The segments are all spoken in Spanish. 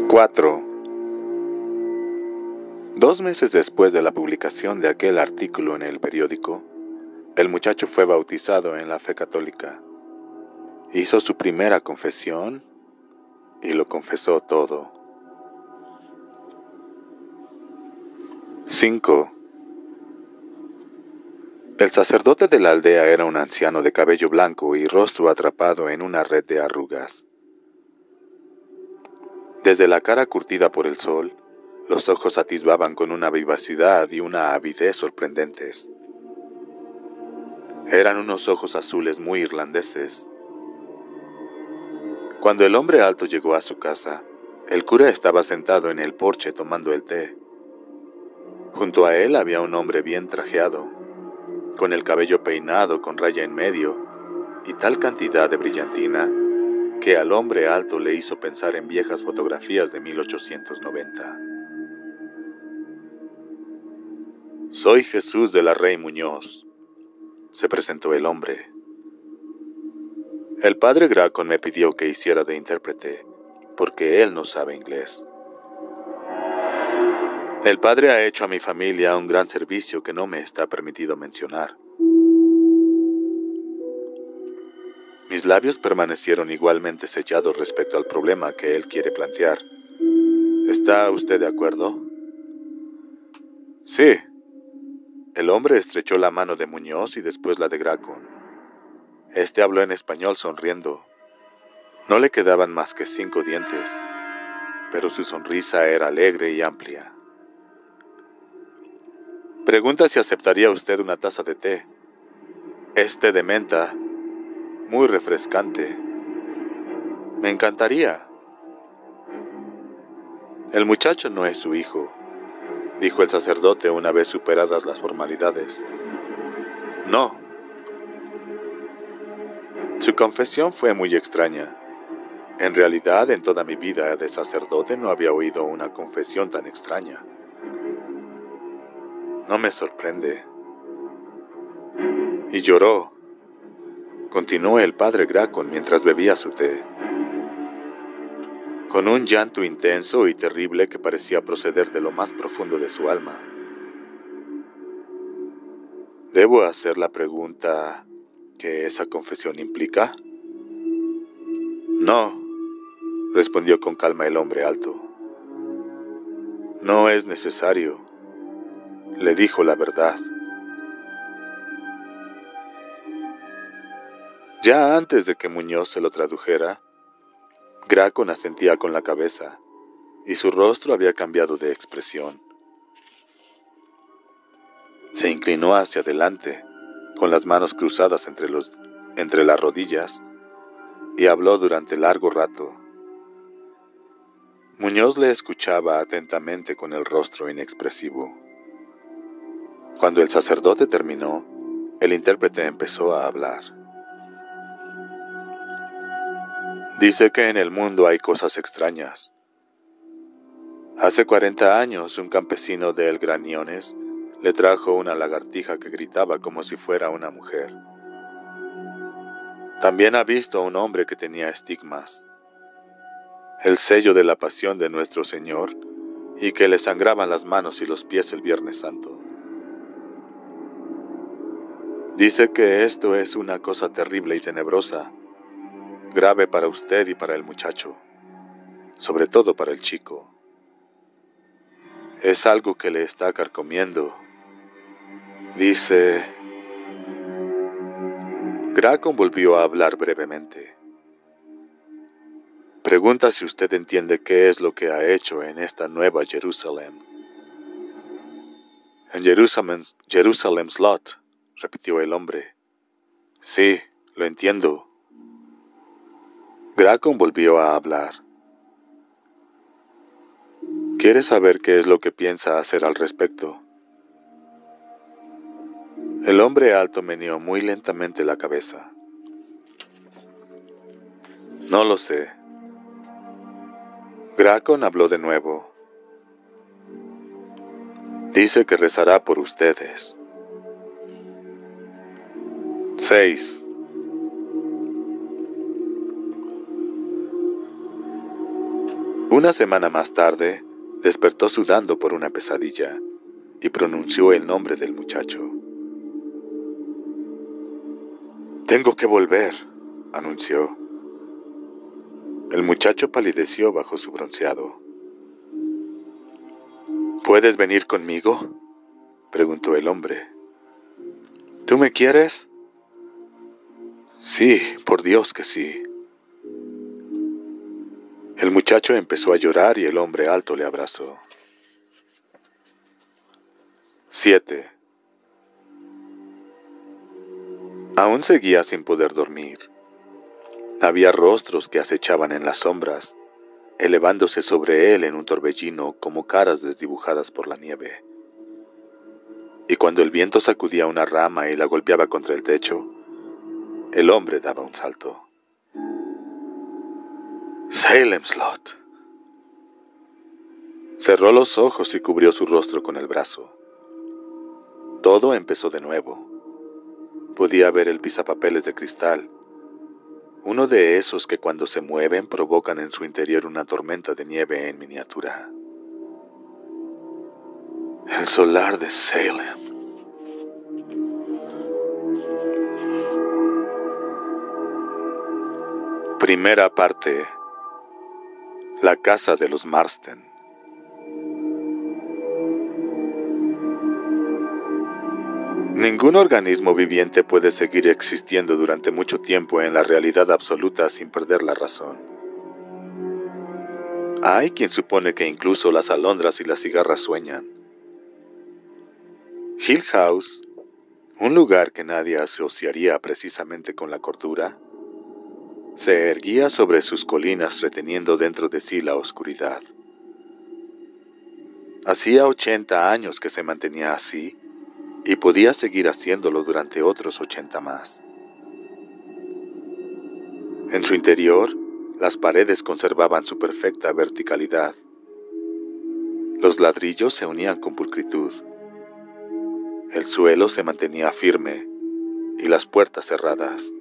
4. 2 meses después de la publicación de aquel artículo en el periódico, el muchacho fue bautizado en la fe católica. Hizo su primera confesión y lo confesó todo. 5. El sacerdote de la aldea era un anciano de cabello blanco y rostro atrapado en una red de arrugas. Desde la cara curtida por el sol, los ojos atisbaban con una vivacidad y una avidez sorprendentes. Eran unos ojos azules muy irlandeses. Cuando el hombre alto llegó a su casa, el cura estaba sentado en el porche tomando el té. Junto a él había un hombre bien trajeado, con el cabello peinado con raya en medio y tal cantidad de brillantina que al hombre alto le hizo pensar en viejas fotografías de 1890. «Soy Jesús de la Rey Muñoz», se presentó el hombre. «El padre Gracon me pidió que hiciera de intérprete, porque él no sabe inglés. El padre ha hecho a mi familia un gran servicio que no me está permitido mencionar». Mis labios permanecieron igualmente sellados respecto al problema que él quiere plantear. ¿Está usted de acuerdo? Sí. El hombre estrechó la mano de Muñoz y después la de Gracon. Este habló en español sonriendo. No le quedaban más que 5 dientes, pero su sonrisa era alegre y amplia. Pregunta si aceptaría usted una taza de té. Es té de menta, muy refrescante. Me encantaría. El muchacho no es su hijo, dijo el sacerdote una vez superadas las formalidades. No. Su confesión fue muy extraña. En realidad, en toda mi vida de sacerdote no había oído una confesión tan extraña. No me sorprende. Y lloró, continuó el padre Gracon mientras bebía su té, con un llanto intenso y terrible que parecía proceder de lo más profundo de su alma. ¿Debo hacer la pregunta que esa confesión implica? No, respondió con calma el hombre alto. No es necesario. Le dijo la verdad. Ya antes de que Muñoz se lo tradujera, Gracon asentía con la cabeza, y su rostro había cambiado de expresión. Se inclinó hacia adelante, con las manos cruzadas entre las rodillas, y habló durante largo rato. Muñoz le escuchaba atentamente con el rostro inexpresivo. Cuando el sacerdote terminó, el intérprete empezó a hablar. Dice que en el mundo hay cosas extrañas. Hace 40 años, un campesino de El Graniones le trajo una lagartija que gritaba como si fuera una mujer. También ha visto a un hombre que tenía estigmas, el sello de la pasión de nuestro Señor, y que le sangraban las manos y los pies el Viernes Santo. Dice que esto es una cosa terrible y tenebrosa, grave para usted y para el muchacho, sobre todo para el chico. Es algo que le está carcomiendo. Dice... Gracon volvió a hablar brevemente. Pregunta si usted entiende qué es lo que ha hecho en esta nueva Jerusalén. En Jerusalem Slot, repitió el hombre. Sí, lo entiendo. Gracon volvió a hablar. ¿Quiere saber qué es lo que piensa hacer al respecto? El hombre alto meneó muy lentamente la cabeza. No lo sé. Gracon habló de nuevo. Dice que rezará por ustedes. 6. Una semana más tarde, despertó sudando por una pesadilla y pronunció el nombre del muchacho. «Tengo que volver», anunció. El muchacho palideció bajo su bronceado. «¿Puedes venir conmigo?», preguntó el hombre. «¿Tú me quieres?». «Sí, por Dios que sí». El muchacho empezó a llorar y el hombre alto le abrazó. 7. Aún seguía sin poder dormir. Había rostros que acechaban en las sombras, elevándose sobre él en un torbellino como caras desdibujadas por la nieve. Y cuando el viento sacudía una rama y la golpeaba contra el techo, el hombre daba un salto. Salem Slot. Cerró los ojos y cubrió su rostro con el brazo. Todo empezó de nuevo. Podía ver el pisapapeles de cristal, uno de esos que cuando se mueven provocan en su interior una tormenta de nieve en miniatura. El solar de Salem. Primera parte. La casa de los Marsden. Ningún organismo viviente puede seguir existiendo durante mucho tiempo en la realidad absoluta sin perder la razón. Hay quien supone que incluso las alondras y las cigarras sueñan. Hill House, un lugar que nadie asociaría precisamente con la cordura, se erguía sobre sus colinas reteniendo dentro de sí la oscuridad. Hacía 80 años que se mantenía así, y podía seguir haciéndolo durante otros 80 más. En su interior, las paredes conservaban su perfecta verticalidad. Los ladrillos se unían con pulcritud. El suelo se mantenía firme y las puertas cerradas.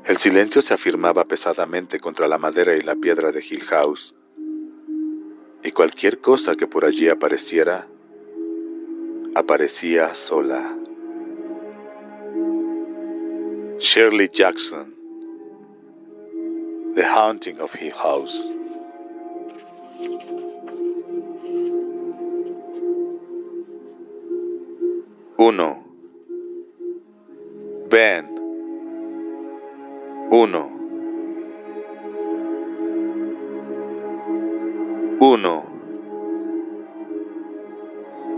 El silencio se afirmaba pesadamente contra la madera y la piedra de Hill House, y cualquier cosa que por allí aparecía sola. Shirley Jackson, The Haunting of Hill House. Uno. Ben. 1. 1.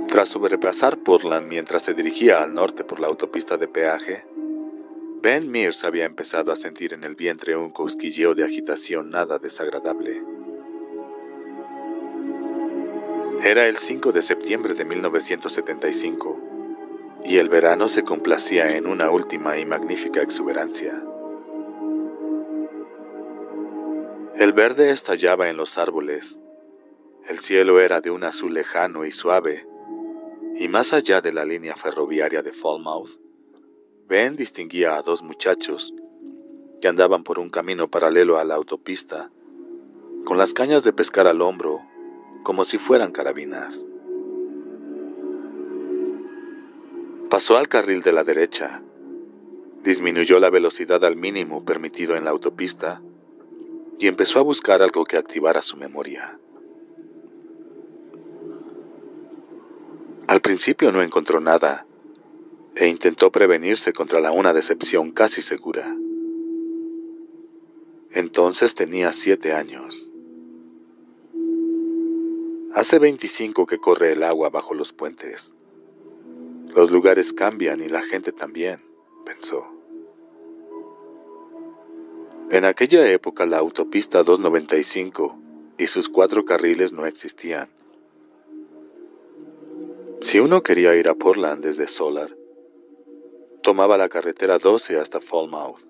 Tras sobrepasar Portland mientras se dirigía al norte por la autopista de peaje, Ben Mears había empezado a sentir en el vientre un cosquilleo de agitación nada desagradable. Era el 5 de septiembre de 1975, y el verano se complacía en una última y magnífica exuberancia. El verde estallaba en los árboles, el cielo era de un azul lejano y suave, y más allá de la línea ferroviaria de Falmouth, Ben distinguía a dos muchachos que andaban por un camino paralelo a la autopista, con las cañas de pescar al hombro, como si fueran carabinas. Pasó al carril de la derecha, disminuyó la velocidad al mínimo permitido en la autopista y empezó a buscar algo que activara su memoria. Al principio no encontró nada e intentó prevenirse contra una decepción casi segura. Entonces tenía 7 años. Hace 25 que corre el agua bajo los puentes. Los lugares cambian y la gente también, pensó. En aquella época la autopista 295 y sus 4 carriles no existían. Si uno quería ir a Portland desde Solar, tomaba la carretera 12 hasta Falmouth,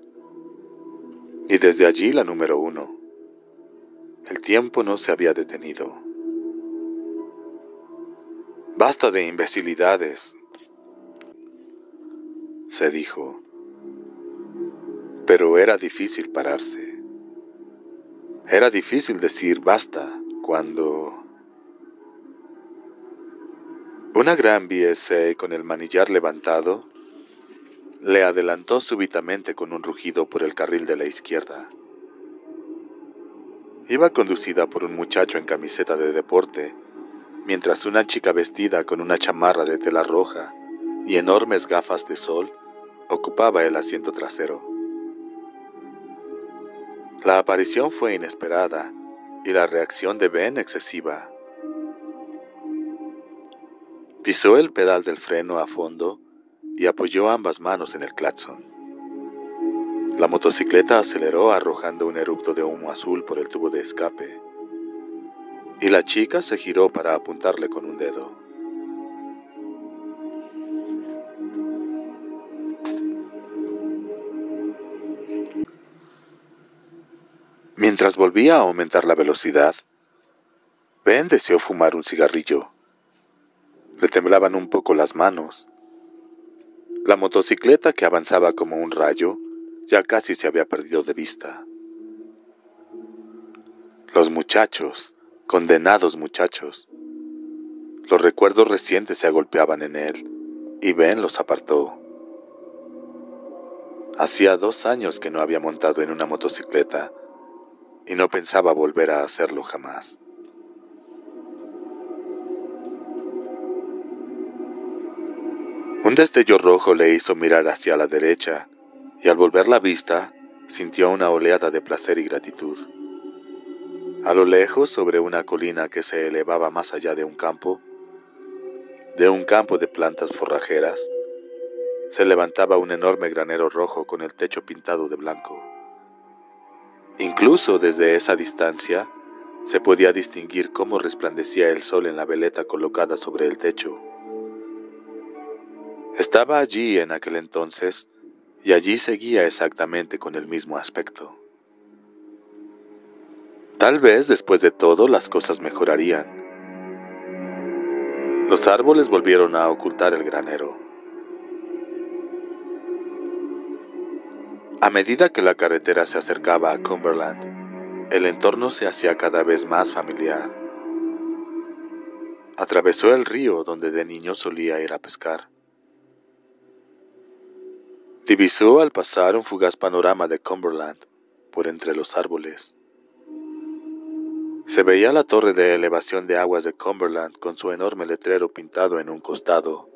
y desde allí la número 1. El tiempo no se había detenido. «Basta de imbecilidades», se dijo, pero era difícil pararse. Era difícil decir basta cuando una gran BSA con el manillar levantado le adelantó súbitamente con un rugido por el carril de la izquierda. Iba conducida por un muchacho en camiseta de deporte, mientras una chica vestida con una chamarra de tela roja y enormes gafas de sol ocupaba el asiento trasero. La aparición fue inesperada y la reacción de Ben excesiva. Pisó el pedal del freno a fondo y apoyó ambas manos en el claxon. La motocicleta aceleró arrojando un eructo de humo azul por el tubo de escape, y la chica se giró para apuntarle con un dedo. Mientras volvía a aumentar la velocidad, Ben deseó fumar un cigarrillo. Le temblaban un poco las manos. La motocicleta, que avanzaba como un rayo, ya casi se había perdido de vista. Los muchachos, condenados muchachos. Los recuerdos recientes se agolpeaban en él, y Ben los apartó. Hacía 2 años que no había montado en una motocicleta, y no pensaba volver a hacerlo jamás. Un destello rojo le hizo mirar hacia la derecha, y al volver la vista, sintió una oleada de placer y gratitud. A lo lejos, sobre una colina que se elevaba más allá de un campo de plantas forrajeras, se levantaba un enorme granero rojo con el techo pintado de blanco. Incluso desde esa distancia, se podía distinguir cómo resplandecía el sol en la veleta colocada sobre el techo. Estaba allí en aquel entonces, y allí seguía exactamente con el mismo aspecto. Tal vez después de todo las cosas mejorarían. Los árboles volvieron a ocultar el granero. A medida que la carretera se acercaba a Cumberland, el entorno se hacía cada vez más familiar. Atravesó el río donde de niño solía ir a pescar. Divisó al pasar un fugaz panorama de Cumberland por entre los árboles. Se veía la torre de elevación de aguas de Cumberland con su enorme letrero pintado en un costado.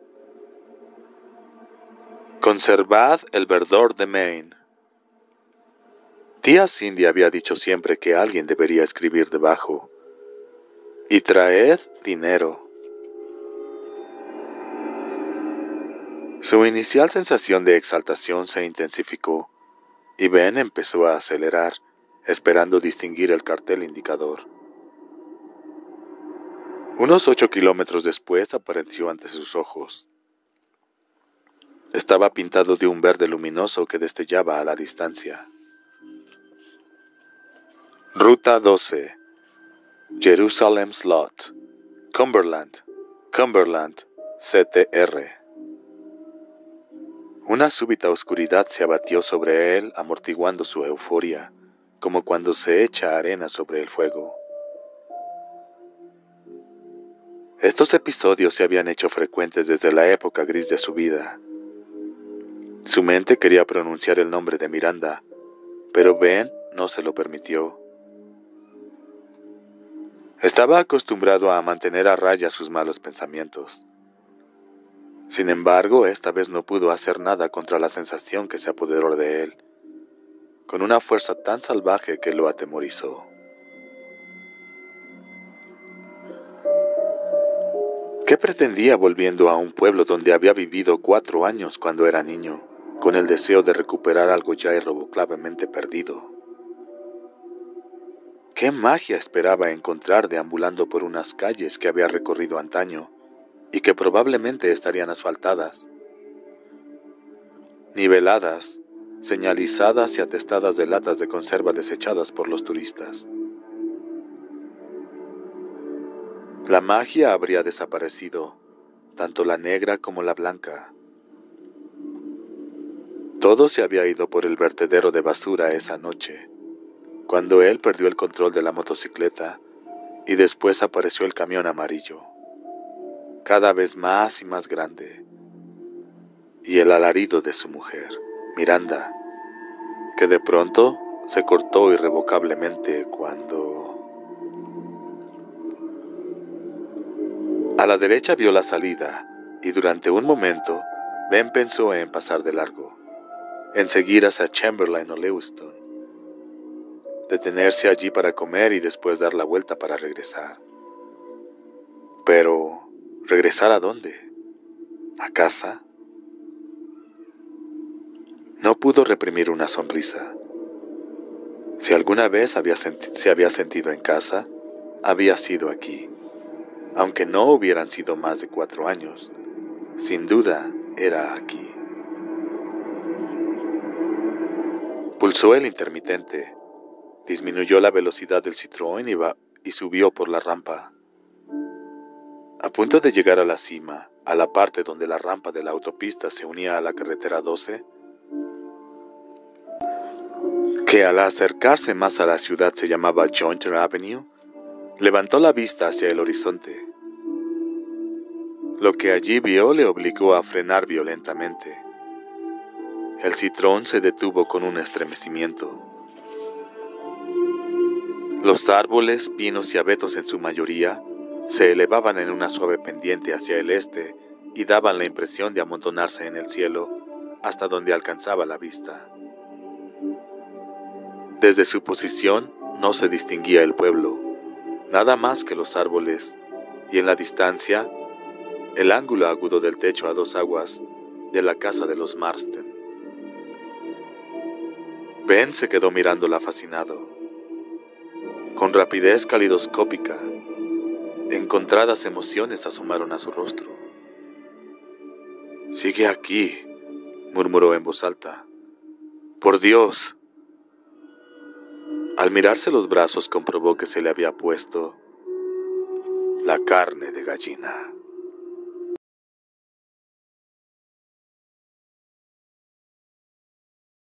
Conservad el verdor de Maine. Tía Cindy había dicho siempre que alguien debería escribir debajo: y traed dinero. Su inicial sensación de exaltación se intensificó, y Ben empezó a acelerar, esperando distinguir el cartel indicador. Unos 8 kilómetros después apareció ante sus ojos. Estaba pintado de un verde luminoso que destellaba a la distancia. Ruta 12. Jerusalem Slot. Cumberland, CTR. Una súbita oscuridad se abatió sobre él, amortiguando su euforia, como cuando se echa arena sobre el fuego. Estos episodios se habían hecho frecuentes desde la época gris de su vida. Su mente quería pronunciar el nombre de Miranda, pero Ben no se lo permitió. Estaba acostumbrado a mantener a raya sus malos pensamientos. Sin embargo, esta vez no pudo hacer nada contra la sensación que se apoderó de él, con una fuerza tan salvaje que lo atemorizó. ¿Qué pretendía volviendo a un pueblo donde había vivido 4 años cuando era niño, con el deseo de recuperar algo ya irrevocablemente perdido? ¿Qué magia esperaba encontrar deambulando por unas calles que había recorrido antaño y que probablemente estarían asfaltadas, niveladas, señalizadas y atestadas de latas de conserva desechadas por los turistas? La magia habría desaparecido, tanto la negra como la blanca. Todo se había ido por el vertedero de basura esa noche, cuando él perdió el control de la motocicleta y después apareció el camión amarillo, cada vez más y más grande, y el alarido de su mujer, Miranda, que de pronto se cortó irrevocablemente cuando... A la derecha vio la salida, y durante un momento Ben pensó en pasar de largo, en seguir hacia Chamberlain o Lewiston, detenerse allí para comer y después dar la vuelta para regresar. Pero, ¿regresar a dónde? ¿A casa? No pudo reprimir una sonrisa. Si alguna vez se había sentido en casa, había sido aquí. Aunque no hubieran sido más de 4 años, sin duda era aquí. Pulsó el intermitente, disminuyó la velocidad del Citroën y subió por la rampa. A punto de llegar a la cima, a la parte donde la rampa de la autopista se unía a la carretera 12, que al acercarse más a la ciudad se llamaba Jointer Avenue, levantó la vista hacia el horizonte. Lo que allí vio le obligó a frenar violentamente. El Citroën se detuvo con un estremecimiento. Los árboles, pinos y abetos en su mayoría, se elevaban en una suave pendiente hacia el este y daban la impresión de amontonarse en el cielo hasta donde alcanzaba la vista. Desde su posición no se distinguía el pueblo, nada más que los árboles, y en la distancia, el ángulo agudo del techo a 2 aguas de la casa de los Marsden. Ben se quedó mirándola fascinado. Con rapidez calidoscópica, encontradas emociones asomaron a su rostro. «Sigue aquí», murmuró en voz alta. «Por Dios». Al mirarse los brazos comprobó que se le había puesto la carne de gallina.